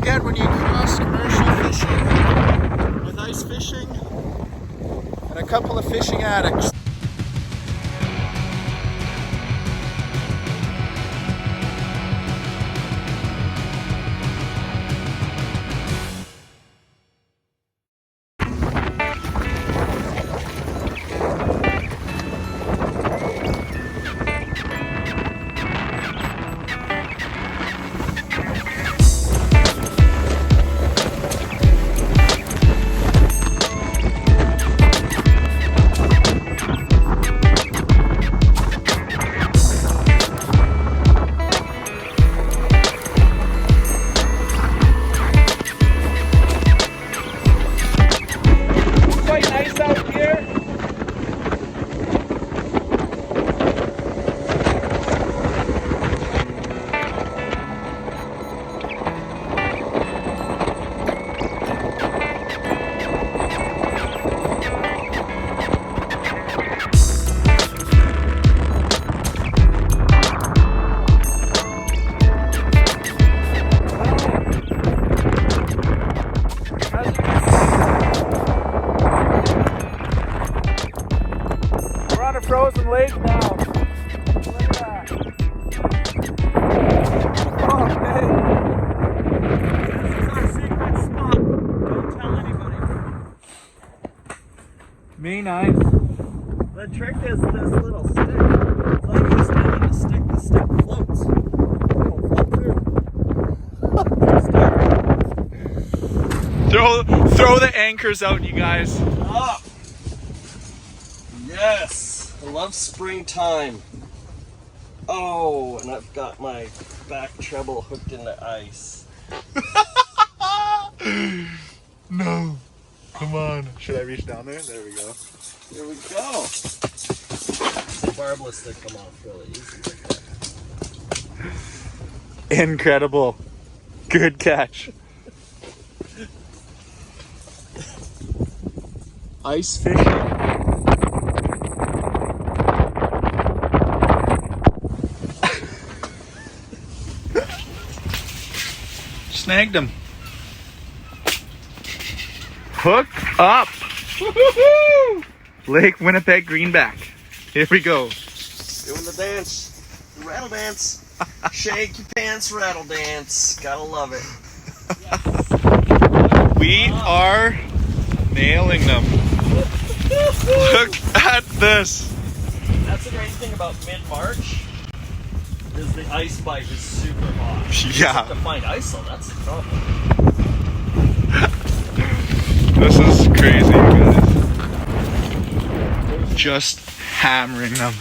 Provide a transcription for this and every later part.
get when you cross commercial fishing with ice fishing and a couple of fishing addicts. Frozen lake now. Look at that. Oh man. This is our secret spot. Don't tell anybody. May 9th. The trick is this little stick. All you just stand on the stick floats. It'll float through. Throw the anchors out, you guys. Up. Yes. I love springtime. Oh, and I've got my back treble hooked in the ice. No. Come on. Should I reach down there? There we go. Here we go. The barbless that come off really easy like that. Incredible. Good catch. Ice fishing. Snagged him. Hooked up. Woo-hoo-hoo! Lake Winnipeg greenback. Here we go. Doing the dance. The rattle dance. Shake your pants, rattle dance. Gotta love it. We are nailing them. Look at this. That's the great thing about mid-March. Is the ice bite is super hot. Yeah. To find ice though, that's the problem. This is crazy, you guys. Just hammering them.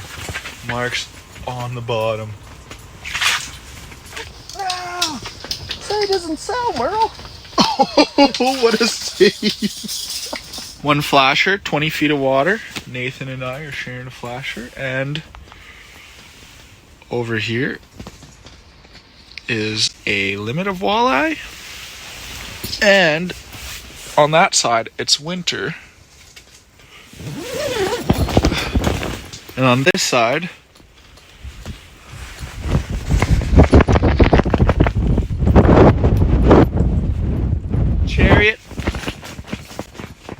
Marks on the bottom. Ah, say it doesn't sell, Merle. Oh, what a save. One flasher, 20 feet of water. Nathan and I are sharing a flasher, and over here is a limit of walleye, and on that side it's winter, and on this side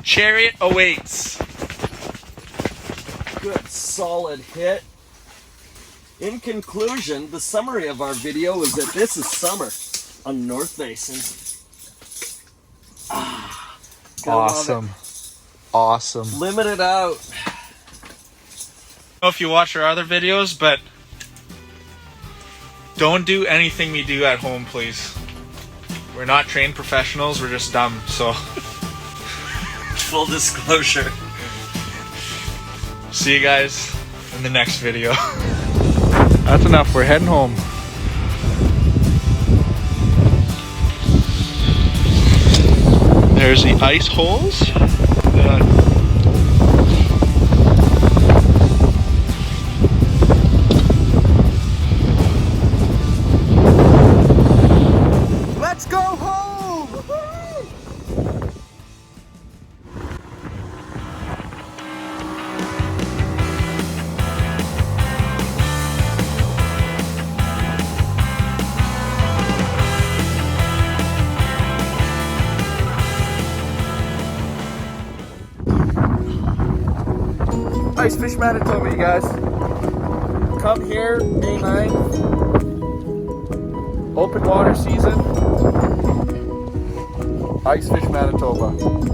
chariot awaits. Good solid hit. In conclusion, the summary of our video is that this is summer on North Basin. Awesome. Awesome. Limit it out. I don't know if you watch our other videos, but don't do anything we do at home, please. We're not trained professionals, we're just dumb, so. Full disclosure. See you guys in the next video. That's enough, we're heading home. There's the ice holes. Let's go home! Woo-hoo! Ice Fish Manitoba, you guys. Come here, May 9th. Open water season. Ice Fish Manitoba.